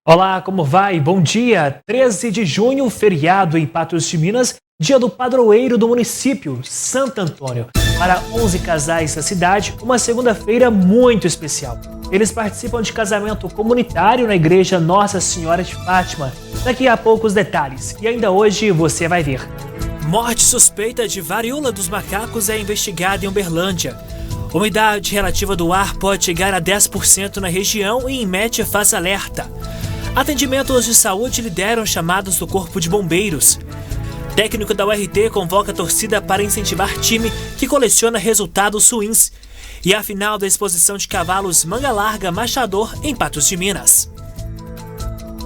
Olá, como vai? Bom dia! 13 de junho, feriado em Patos de Minas, dia do padroeiro do município, Santo Antônio. Para 11 casais da cidade, uma segunda-feira muito especial. Eles participam de casamento comunitário na igreja Nossa Senhora de Fátima. Daqui a pouco os detalhes, e ainda hoje você vai ver. Morte suspeita de varíola dos macacos é investigada em Uberlândia. Umidade relativa do ar pode chegar a 10% na região e INMET faz alerta. Atendimentos de saúde lideram chamados do Corpo de Bombeiros. Técnico da URT convoca a torcida para incentivar time que coleciona resultados ruins. E a final da exposição de cavalos Manga Larga Machador em Patos de Minas.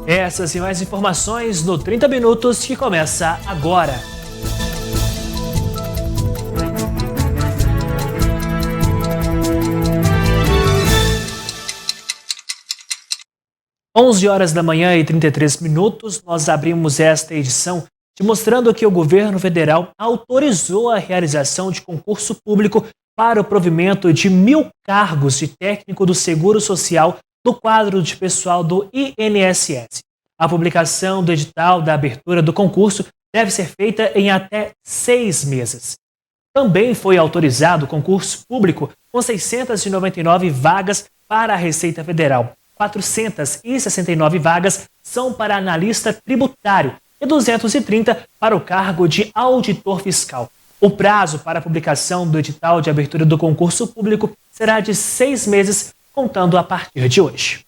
Essas e mais informações no 30 Minutos que começa agora. Às 11 horas da manhã e 33 minutos, nós abrimos esta edição te mostrando que o governo federal autorizou a realização de concurso público para o provimento de 1.000 cargos de técnico do Seguro Social do quadro de pessoal do INSS. A publicação do edital da abertura do concurso deve ser feita em até 6 meses. Também foi autorizado o concurso público com 699 vagas para a Receita Federal. 469 vagas são para analista tributário e 230 para o cargo de auditor fiscal. O prazo para a publicação do edital de abertura do concurso público será de 6 meses, contando a partir de hoje.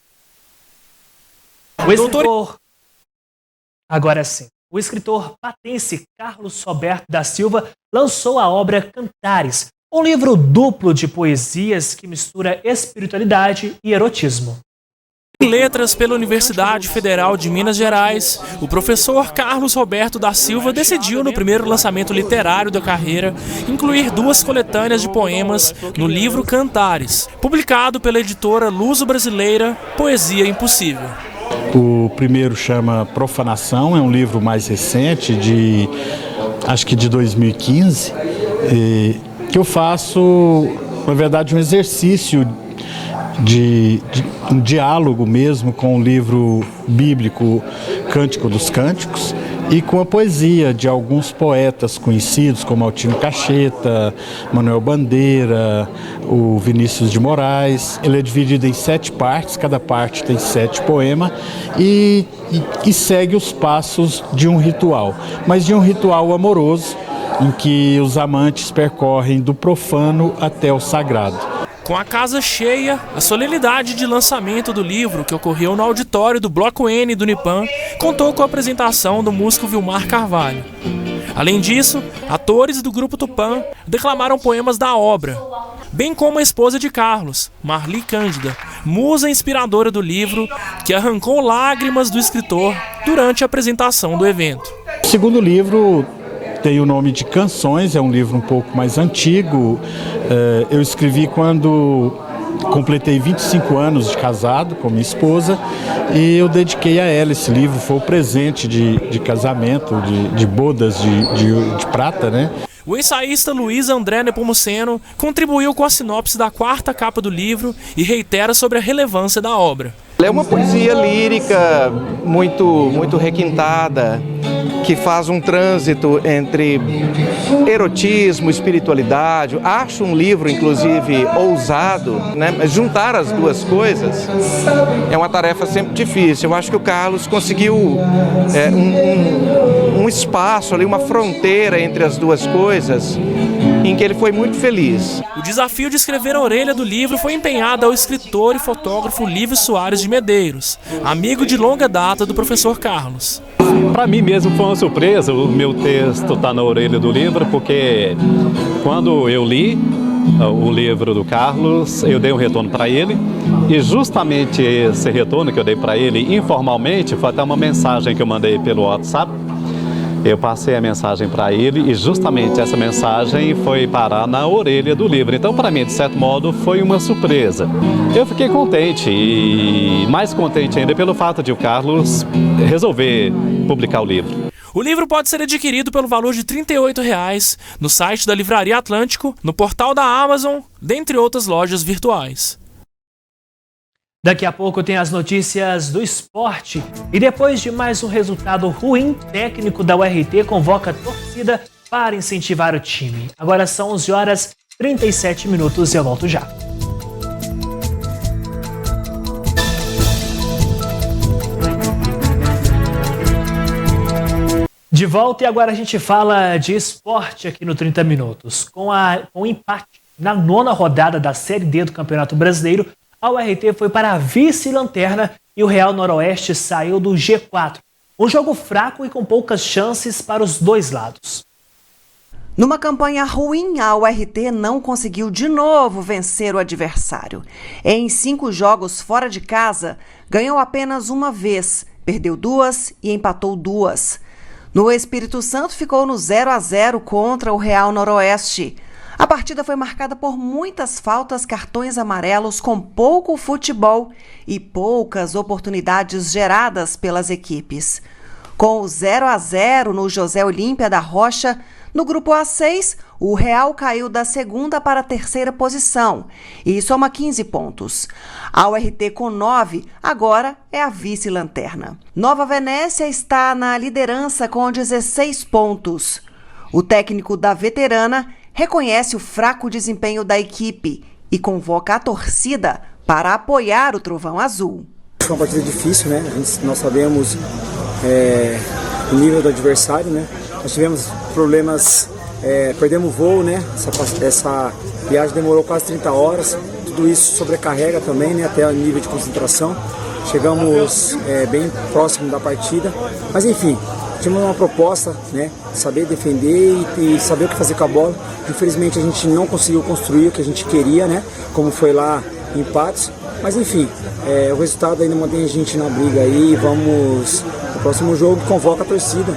Agora sim. O escritor patense Carlos Roberto da Silva lançou a obra Cantares, um livro duplo de poesias que mistura espiritualidade e erotismo. Em letras pela Universidade Federal de Minas Gerais, o professor Carlos Roberto da Silva decidiu, no primeiro lançamento literário da carreira, incluir 2 coletâneas de poemas no livro Cantares, publicado pela editora luso-brasileira Poesia Impossível. O primeiro chama Profanação, é um livro mais recente, acho que de 2015, que eu faço, na verdade, um exercício de um diálogo mesmo com o livro bíblico Cântico dos Cânticos e com a poesia de alguns poetas conhecidos como Altino Cacheta, Manuel Bandeira, o Vinícius de Moraes. Ele é dividido em 7 partes, cada parte tem 7 poemas e segue os passos de um ritual, mas de um ritual amoroso em que os amantes percorrem do profano até o sagrado. Com a casa cheia, a solenidade de lançamento do livro, que ocorreu no auditório do Bloco N do Unipan, contou com a apresentação do músico Vilmar Carvalho. Além disso, atores do Grupo Tupã declamaram poemas da obra, bem como a esposa de Carlos, Marli Cândida, musa inspiradora do livro, que arrancou lágrimas do escritor durante a apresentação do evento. O segundo livro tem o nome de Canções, é um livro um pouco mais antigo. Eu escrevi quando completei 25 anos de casado com minha esposa e eu dediquei a ela esse livro. Foi o presente de casamento, de bodas de prata, né? O ensaísta Luiz André Nepomuceno contribuiu com a sinopse da 4ª capa do livro e reitera sobre a relevância da obra. É uma poesia lírica muito requintada, que faz um trânsito entre erotismo, espiritualidade. Acho um livro, inclusive, ousado, né? Mas juntar as duas coisas é uma tarefa sempre difícil. Eu acho que o Carlos conseguiu um espaço ali, uma fronteira entre as duas coisas, em que ele foi muito feliz. O desafio de escrever a orelha do livro foi empenhado ao escritor e fotógrafo Lívio Soares de Medeiros, amigo de longa data do professor Carlos. Para mim mesmo foi uma surpresa o meu texto estar na orelha do livro, porque quando eu li o livro do Carlos, eu dei um retorno para ele, e justamente esse retorno que eu dei para ele informalmente foi até uma mensagem que eu mandei pelo WhatsApp. Eu passei a mensagem para ele e justamente essa mensagem foi parar na orelha do livro. Então, para mim, de certo modo, foi uma surpresa. Eu fiquei contente e mais contente ainda pelo fato de o Carlos resolver publicar o livro. O livro pode ser adquirido pelo valor de R$ 38,00 no site da Livraria Atlântico, no portal da Amazon, dentre outras lojas virtuais. Daqui a pouco tem as notícias do esporte e depois de mais um resultado ruim, técnico da URT convoca a torcida para incentivar o time. Agora são 11h37 e eu volto já. De volta e agora a gente fala de esporte aqui no 30 Minutos. Com o empate na 9ª rodada da Série D do Campeonato Brasileiro, a URT foi para a vice-lanterna e o Real Noroeste saiu do G4. Um jogo fraco e com poucas chances para os dois lados. Numa campanha ruim, a URT não conseguiu de novo vencer o adversário. Em 5 jogos fora de casa, ganhou apenas uma vez, perdeu 2 e empatou 2. No Espírito Santo ficou no 0-0 contra o Real Noroeste. A partida foi marcada por muitas faltas, cartões amarelos, com pouco futebol e poucas oportunidades geradas pelas equipes. Com o 0-0 no José Olímpia da Rocha, no grupo A6, o Real caiu da 2ª para a 3ª posição e soma 15 pontos. A URT com 9 agora é a vice-lanterna. Nova Venécia está na liderança com 16 pontos. O técnico da veterana reconhece o fraco desempenho da equipe e convoca a torcida para apoiar o Trovão Azul. Foi uma partida difícil, né? Nós sabemos o nível do adversário, né? Nós tivemos problemas, perdemos o voo, né? Essa viagem demorou quase 30 horas, tudo isso sobrecarrega também, né? Até o nível de concentração. Chegamos bem próximo da partida, mas enfim, tínhamos uma proposta, né? Saber defender e saber o que fazer com a bola. Infelizmente a gente não conseguiu construir o que a gente queria, né? Como foi lá em empates, mas enfim, o resultado ainda mantém a gente na briga aí. Vamos no próximo jogo, convoca a torcida,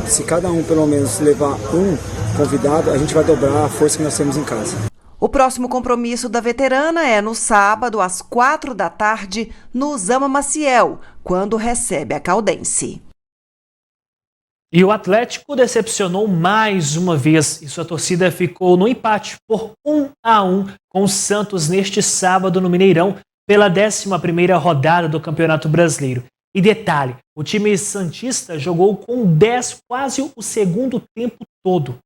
se cada um pelo menos levar um convidado, a gente vai dobrar a força que nós temos em casa. O próximo compromisso da veterana é no sábado, às 16h, no Zama Maciel, quando recebe a Caldense. E o Atlético decepcionou mais uma vez e sua torcida ficou no empate por 1-1 com o Santos neste sábado no Mineirão pela 11ª rodada do Campeonato Brasileiro. E detalhe, o time santista jogou com 10 quase o segundo tempo todo.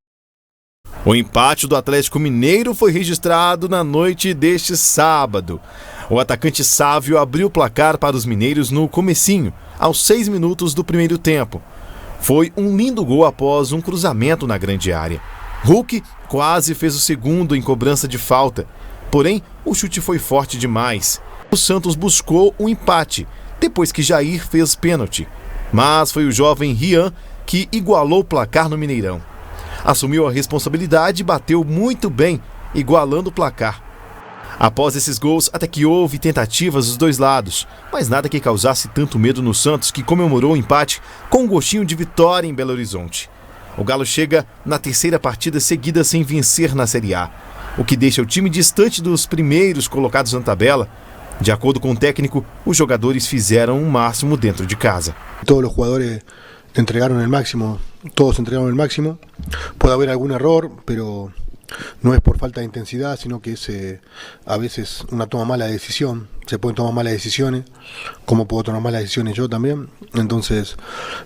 O empate do Atlético Mineiro foi registrado na noite deste sábado. O atacante Sávio abriu o placar para os mineiros no comecinho, aos 6 minutos do primeiro tempo. Foi um lindo gol após um cruzamento na grande área. Hulk quase fez o segundo em cobrança de falta, porém o chute foi forte demais. O Santos buscou um empate, depois que Jair fez pênalti, mas foi o jovem Rian que igualou o placar no Mineirão. Assumiu a responsabilidade e bateu muito bem, igualando o placar. Após esses gols, até que houve tentativas dos dois lados, mas nada que causasse tanto medo no Santos, que comemorou o empate com um gostinho de vitória em Belo Horizonte. O Galo chega na 3ª partida seguida sem vencer na Série A, o que deixa o time distante dos primeiros colocados na tabela. De acordo com o técnico, os jogadores fizeram o máximo dentro de casa. Todos os jogadores entregaram o máximo, todos entregaram o máximo. Pode haver algum erro, pero no es por falta de intensidad, sino que es a veces una toma mala decisión. Se pueden tomar malas decisiones, como puedo tomar malas decisiones yo también. Entonces,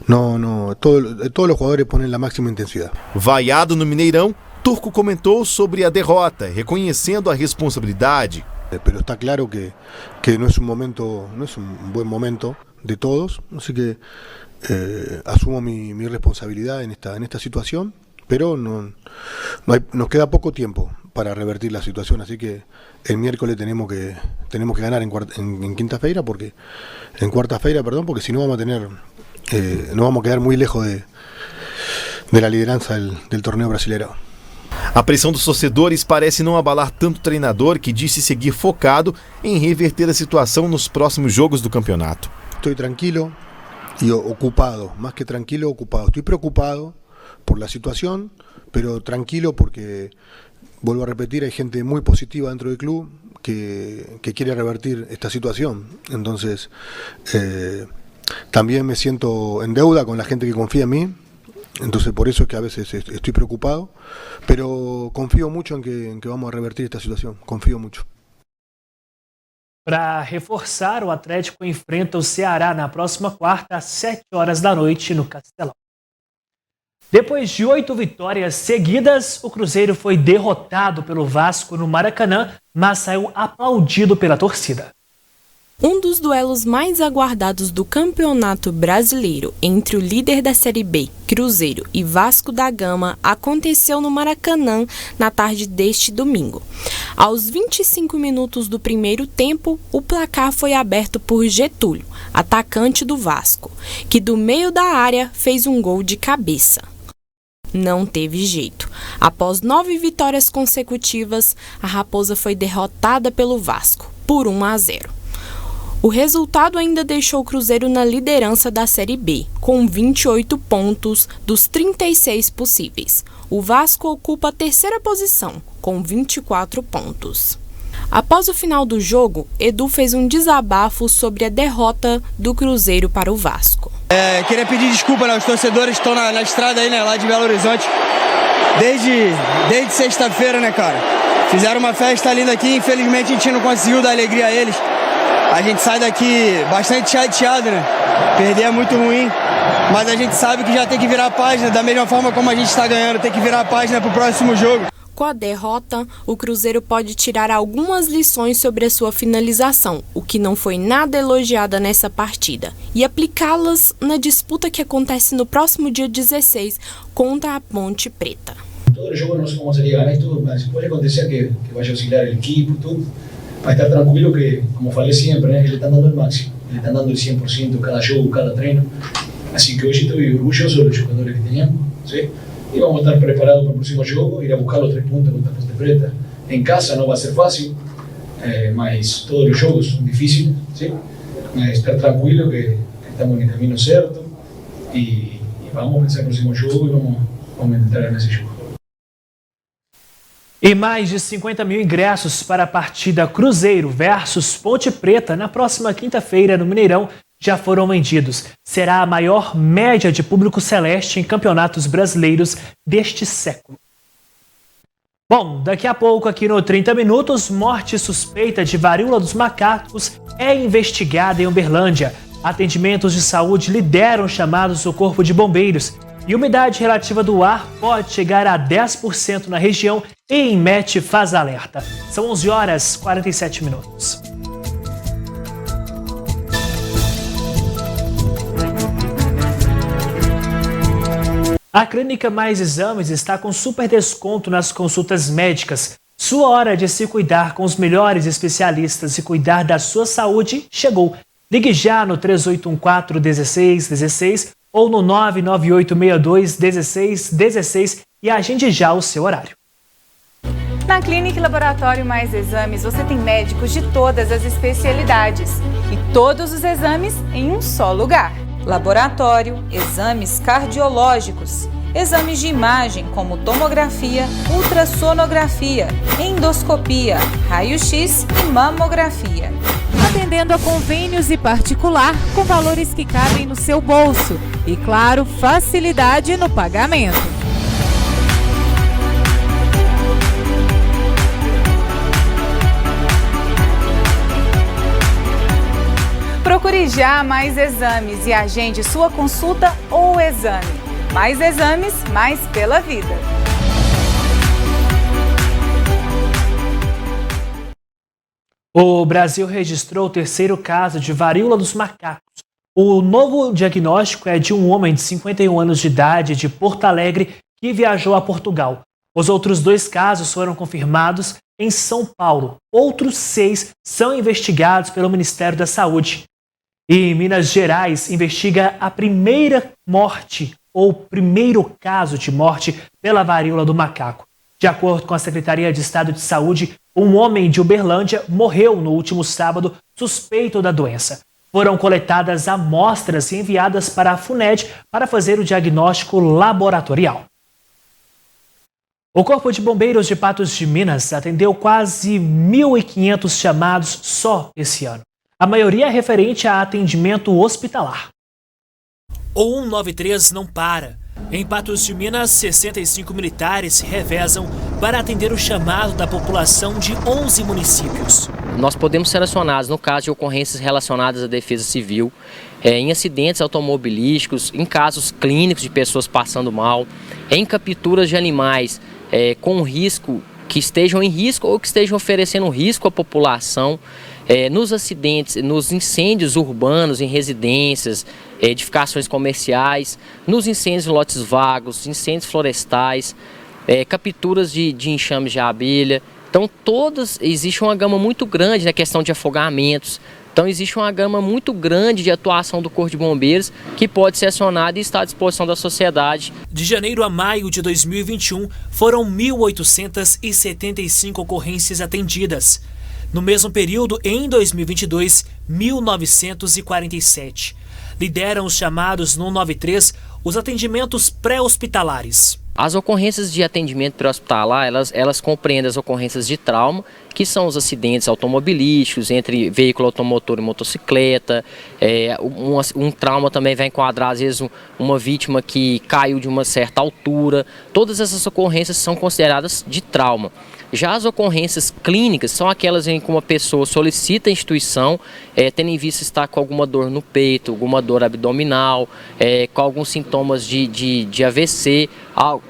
todos los jugadores ponen la máxima intensidad. Vaiado no Mineirão, Turco comentou sobre a derrota, reconhecendo a responsabilidade. Pero está claro que no es un buen momento de todos, así que asumo mi responsabilidad en esta situación. Pero nos queda poco tiempo para revertir la situación, así que el miércoles tenemos que ganar en quinta-feira, porque porque si no vamos a quedar muy lejos de la liderança del torneo brasileiro. A pressão dos torcedores parece não abalar tanto o treinador, que disse seguir focado em reverter a situação nos próximos jogos do campeonato. Estou tranquilo e ocupado, más que tranquilo, ocupado. Estoy preocupado por la situación, pero tranquilo porque, vuelvo a repetir, hay gente muy positiva dentro del club que quiere revertir esta situación. Entonces, también me siento en deuda con la gente que confía en mí. Entonces, por eso es que a veces estoy preocupado, pero confío mucho en que vamos a revertir esta situación. Confío mucho. Para reforçar, o Atlético enfrenta o Ceará na próxima quarta, às 7 horas da noite, no Castelão. Depois de 8 vitórias seguidas, o Cruzeiro foi derrotado pelo Vasco no Maracanã, mas saiu aplaudido pela torcida. Um dos duelos mais aguardados do Campeonato Brasileiro entre o líder da Série B, Cruzeiro, e Vasco da Gama aconteceu no Maracanã na tarde deste domingo. Aos 25 minutos do primeiro tempo, o placar foi aberto por Getúlio, atacante do Vasco, que do meio da área fez um gol de cabeça. Não teve jeito. Após 9 vitórias consecutivas, a Raposa foi derrotada pelo Vasco por 1-0. O resultado ainda deixou o Cruzeiro na liderança da Série B, com 28 pontos dos 36 possíveis. O Vasco ocupa a terceira posição, com 24 pontos. Após o final do jogo, Edu fez um desabafo sobre a derrota do Cruzeiro para o Vasco. Queria pedir desculpa aos torcedores que estão na estrada aí, né, lá de Belo Horizonte. Desde sexta-feira, né, cara? Fizeram uma festa linda aqui, infelizmente a gente não conseguiu dar alegria a eles. A gente sai daqui bastante chateado, né? Perder é muito ruim, mas a gente sabe que já tem que virar a página, da mesma forma como a gente está ganhando, tem que virar a página para o próximo jogo. Com a derrota, o Cruzeiro pode tirar algumas lições sobre a sua finalização, o que não foi nada elogiada nessa partida, e aplicá-las na disputa que acontece no próximo dia 16 contra a Ponte Preta. Todo el juego no sé cómo sería ganar esto, puede acontecer que vaya a auxiliar el equipo, todo. Para estar tranquilo que, como falei siempre, ¿eh? Le están dando el máximo, le están dando el 100% cada juego, cada treino. Así que hoy estoy orgulloso de los jugadores que teníamos, ¿sí? Y vamos a estar preparados para el próximo juego, ir a buscar los 3 puntos contra Ponte Preta. En casa no va a ser fácil, mas todos los juegos son difíciles, ¿sí? Estar tranquilo que estamos en el camino cierto y vamos a pensar en el próximo juego y vamos a entrar en ese juego. E mais de 50 mil ingressos para a partida Cruzeiro versus Ponte Preta na próxima quinta-feira no Mineirão já foram vendidos. Será a maior média de público celeste em campeonatos brasileiros deste século. Bom, daqui a pouco aqui no 30 Minutos, morte suspeita de varíola dos macacos é investigada em Uberlândia. Atendimentos de saúde lideram chamados do Corpo de Bombeiros. E umidade relativa do ar pode chegar a 10% na região e INMET faz alerta. São 11 horas e 47 minutos. A Clínica Mais Exames está com super desconto nas consultas médicas. Sua hora de se cuidar com os melhores especialistas e cuidar da sua saúde chegou. Ligue já no 3814-1616 ou no 99862-1616 e agende já o seu horário. Na Clínica e Laboratório Mais Exames, você tem médicos de todas as especialidades e todos os exames em um só lugar. Laboratório, exames cardiológicos, exames de imagem como tomografia, ultrassonografia, endoscopia, raio-x e mamografia. Atendendo a convênios e particular com valores que cabem no seu bolso. E, claro, facilidade no pagamento. Procure já Mais Exames e agende sua consulta ou exame. Mais exames, mais pela vida. O Brasil registrou o terceiro caso de varíola dos macacos. O novo diagnóstico é de um homem de 51 anos de idade de Porto Alegre que viajou a Portugal. Os outros 2 casos foram confirmados em São Paulo. Outros 6 são investigados pelo Ministério da Saúde. E Minas Gerais investiga a primeira morte ou primeiro caso de morte pela varíola do macaco. De acordo com a Secretaria de Estado de Saúde, um homem de Uberlândia morreu no último sábado suspeito da doença. Foram coletadas amostras e enviadas para a FUNED para fazer o diagnóstico laboratorial. O Corpo de Bombeiros de Patos de Minas atendeu quase 1.500 chamados só esse ano. A maioria é referente a atendimento hospitalar. O 193 não para. Em Patos de Minas, 65 militares se revezam para atender o chamado da população de 11 municípios. Nós podemos ser acionados no caso de ocorrências relacionadas à defesa civil, em acidentes automobilísticos, em casos clínicos de pessoas passando mal, em capturas de animais com risco, que estejam em risco ou que estejam oferecendo risco à população, nos acidentes, nos incêndios urbanos em residências, edificações comerciais, nos incêndios em lotes vagos, incêndios florestais, capturas de enxames de abelha. Então, existe uma gama muito grande na questão de afogamentos. Então, existe uma gama muito grande de atuação do Corpo de Bombeiros que pode ser acionada e está à disposição da sociedade. De janeiro a maio de 2021, foram 1.875 ocorrências atendidas. No mesmo período, em 2022, 1.947. Lideram os chamados 193 os atendimentos pré-hospitalares. As ocorrências de atendimento pré-hospitalar, elas compreendem as ocorrências de trauma, que são os acidentes automobilísticos entre veículo automotor e motocicleta. Um trauma também vai enquadrar, às vezes, uma vítima que caiu de uma certa altura. Todas essas ocorrências são consideradas de trauma. Já as ocorrências clínicas são aquelas em que uma pessoa solicita a instituição, tendo em vista estar com alguma dor no peito, alguma dor abdominal, com alguns sintomas de AVC.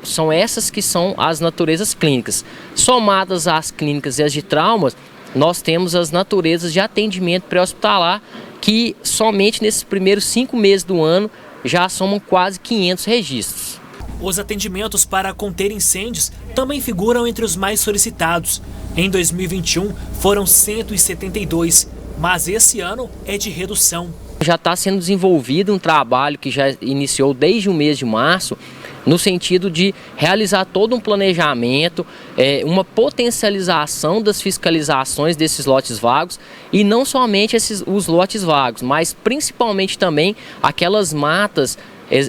São essas que são as naturezas clínicas. Somadas às clínicas e as de traumas, nós temos as naturezas de atendimento pré-hospitalar, que somente nesses primeiros 5 meses do ano já somam quase 500 registros. Os atendimentos para conter incêndios também figuram entre os mais solicitados. Em 2021 foram 172, mas esse ano é de redução. Já está sendo desenvolvido um trabalho que já iniciou desde o mês de março, no sentido de realizar todo um planejamento, uma potencialização das fiscalizações desses lotes vagos, e não somente os lotes vagos, mas principalmente também aquelas matas,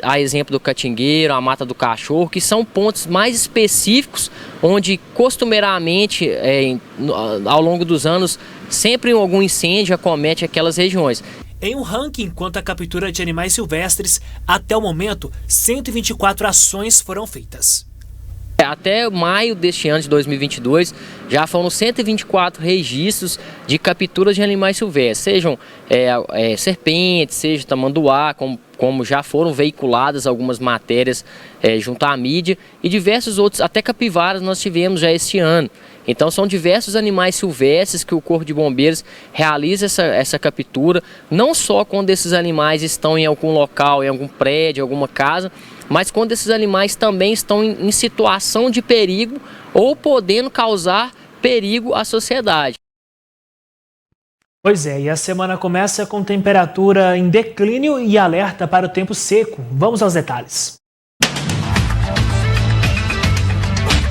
a exemplo do Catingueiro, a Mata do Cachorro, que são pontos mais específicos, onde costumeiramente, ao longo dos anos, sempre algum incêndio acomete aquelas regiões. Em um ranking quanto à captura de animais silvestres, até o momento, 124 ações foram feitas. Até maio deste ano de 2022, já foram 124 registros de captura de animais silvestres, sejam serpentes, seja tamanduá, como já foram veiculadas algumas matérias junto à mídia, e diversos outros, até capivaras nós tivemos já este ano. Então são diversos animais silvestres que o Corpo de Bombeiros realiza essa captura, não só quando esses animais estão em algum local, em algum prédio, alguma casa, mas quando esses animais também estão em situação de perigo ou podendo causar perigo à sociedade. Pois é, e a semana começa com temperatura em declínio e alerta para o tempo seco. Vamos aos detalhes.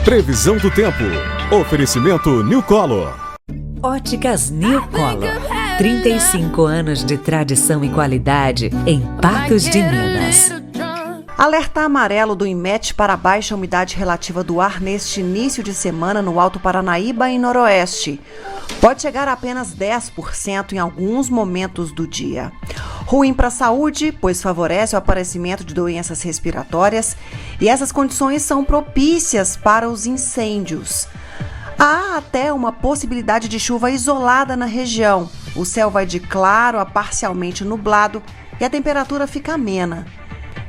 Previsão do tempo. Oferecimento New Color. Óticas New Color. 35 anos de tradição e qualidade em Patos de Minas. Alerta amarelo do INMET para baixa umidade relativa do ar neste início de semana no Alto Paranaíba e Noroeste. Pode chegar a apenas 10% em alguns momentos do dia. Ruim para a saúde, pois favorece o aparecimento de doenças respiratórias e essas condições são propícias para os incêndios. Há até uma possibilidade de chuva isolada na região. O céu vai de claro a parcialmente nublado e a temperatura fica amena.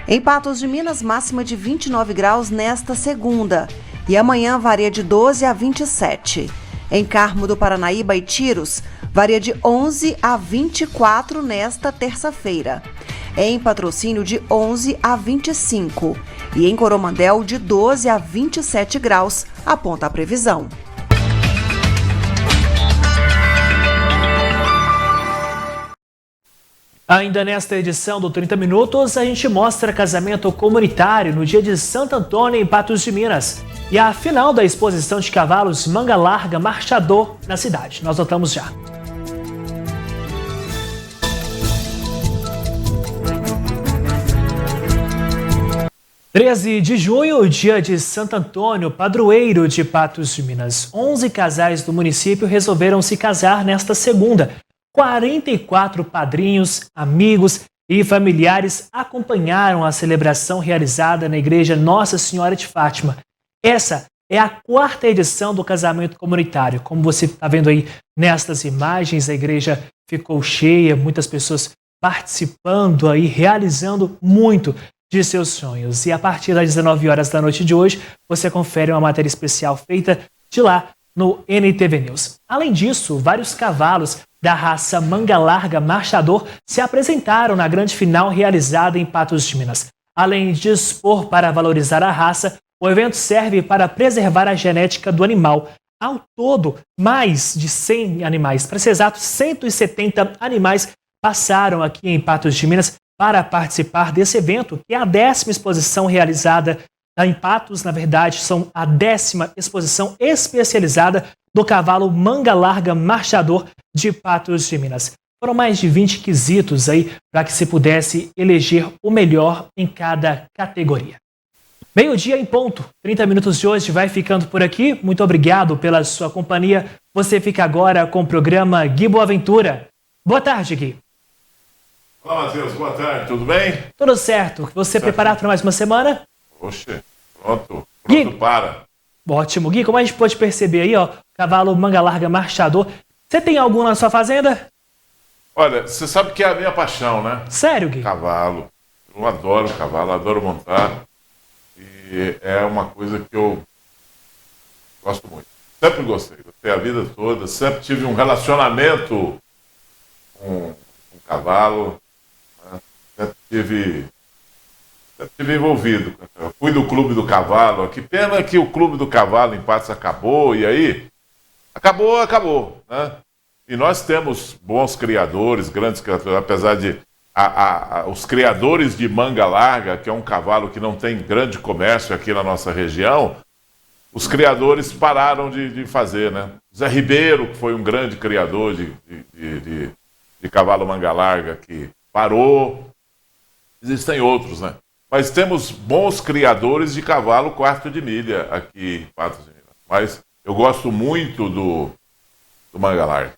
Em Patos de Minas, máxima de 29 graus nesta segunda e amanhã varia de 12 a 27. Em Carmo do Paranaíba e Tiros, varia de 11 a 24 nesta terça-feira. Em Patrocínio, de 11 a 25. E em Coromandel, de 12 a 27 graus, aponta a previsão. Ainda nesta edição do 30 Minutos, a gente mostra casamento comunitário no dia de Santo Antônio em Patos de Minas e a final da exposição de cavalos Manga Larga Marchador na cidade. Nós voltamos já. – 13 de junho, dia de Santo Antônio, padroeiro de Patos de Minas. 11 casais do município resolveram se casar nesta segunda. 44 padrinhos, amigos e familiares acompanharam a celebração realizada na Igreja Nossa Senhora de Fátima. Essa é a 4ª edição do casamento comunitário. Como você está vendo aí nestas imagens, a igreja ficou cheia, muitas pessoas participando aí, realizando muito de seus sonhos. E a partir das 19 horas da noite de hoje, você confere uma matéria especial feita de lá no NTV News. Além disso, vários cavalos da raça manga larga marchador se apresentaram na grande final realizada em Patos de Minas. Além de expor para valorizar a raça, o evento serve para preservar a genética do animal. Ao todo, mais de 100 animais, para ser exato, 170 animais passaram aqui em Patos de Minas para participar desse evento, que é a 10ª exposição realizada em Patos. Na verdade, são a 10ª exposição especializada do cavalo manga larga marchador de Patos de Minas. Foram mais de 20 quesitos aí para que se pudesse eleger o melhor em cada categoria. Meio-dia em ponto, 30 minutos de hoje vai ficando por aqui. Muito obrigado pela sua companhia. Você fica agora com o programa Gui Boaventura. Boa tarde, Gui. Olá, Matheus. Boa tarde. Tudo bem? Tudo certo. Você preparado para mais uma semana? Oxe, pronto. Gui, para. Ótimo. Gui, como a gente pode perceber aí, ó, cavalo manga larga marchador. Você tem algum na sua fazenda? Olha, você sabe que é a minha paixão, né? Sério, Gui? Cavalo. Eu adoro cavalo, adoro montar. E é uma coisa que eu gosto muito. Sempre gostei a vida toda, sempre tive um relacionamento com cavalo, né? sempre tive envolvido. Eu fui do Clube do Cavalo. Que pena que o Clube do Cavalo em Patos acabou, e aí acabou, né? E nós temos bons criadores, grandes criadores, apesar de os criadores de manga larga, que é um cavalo que não tem grande comércio aqui na nossa região, os criadores pararam de fazer, né? Zé Ribeiro, que foi um grande criador de cavalo manga larga, que parou. Existem outros, né? Mas temos bons criadores de cavalo quarto de milha aqui em Patos de Minas. Mas eu gosto muito do manga larga.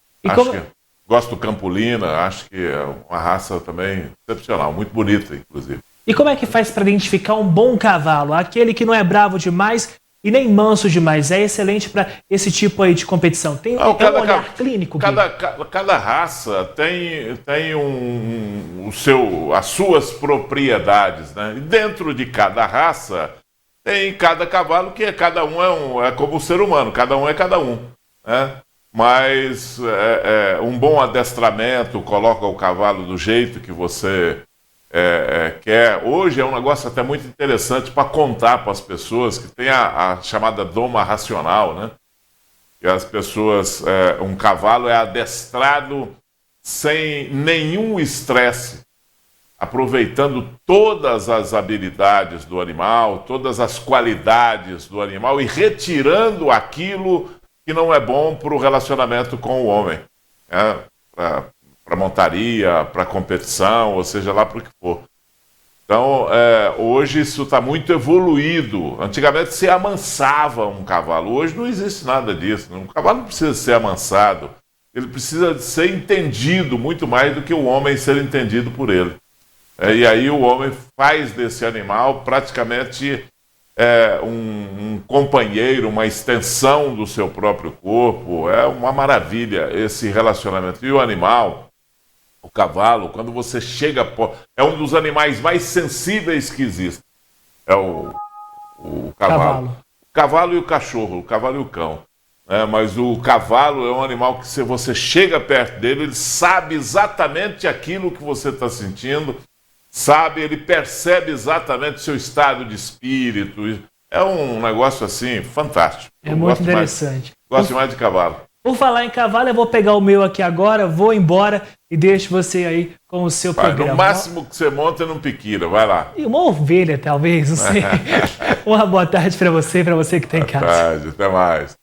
Gosto do Campolina, acho que é uma raça também excepcional, muito bonita, inclusive. E como é que faz para identificar um bom cavalo? Aquele que não é bravo demais e nem manso demais. É excelente para esse tipo aí de competição. Tem um olhar clínico. Cada raça tem as suas propriedades, né? E dentro de cada raça tem cada cavalo que cada um é como o ser humano, cada um é cada um, né? Mas um bom adestramento coloca o cavalo do jeito que você quer. Hoje é um negócio até muito interessante para contar para as pessoas, que tem a chamada doma racional, né? Que as pessoas, um cavalo é adestrado sem nenhum estresse, aproveitando todas as habilidades do animal, todas as qualidades do animal e retirando aquilo que não é bom para o relacionamento com o homem, né? Para montaria, para competição, ou seja lá para o que for. Então, hoje isso está muito evoluído. Antigamente se amansava um cavalo, hoje não existe nada disso. Um cavalo não precisa ser amansado, ele precisa ser entendido muito mais do que o homem ser entendido por ele. E aí o homem faz desse animal praticamente um companheiro, uma extensão do seu próprio corpo. É uma maravilha esse relacionamento. E o animal, o cavalo, quando você chega... É um dos animais mais sensíveis que existem. É o cavalo. O cavalo e o cachorro, o cavalo e o cão. Mas o cavalo é um animal que, se você chega perto dele, ele sabe exatamente aquilo que você está sentindo, ele percebe exatamente o seu estado de espírito. É um negócio assim fantástico. É muito interessante. Gosto mais de cavalo. Por falar em cavalo, eu vou pegar o meu aqui agora, vou embora e deixo você aí com o seu programa. No máximo que você monta é num piquira, vai lá. E uma ovelha, talvez, não sei. Uma boa tarde para você que está em casa. Boa tarde, até mais.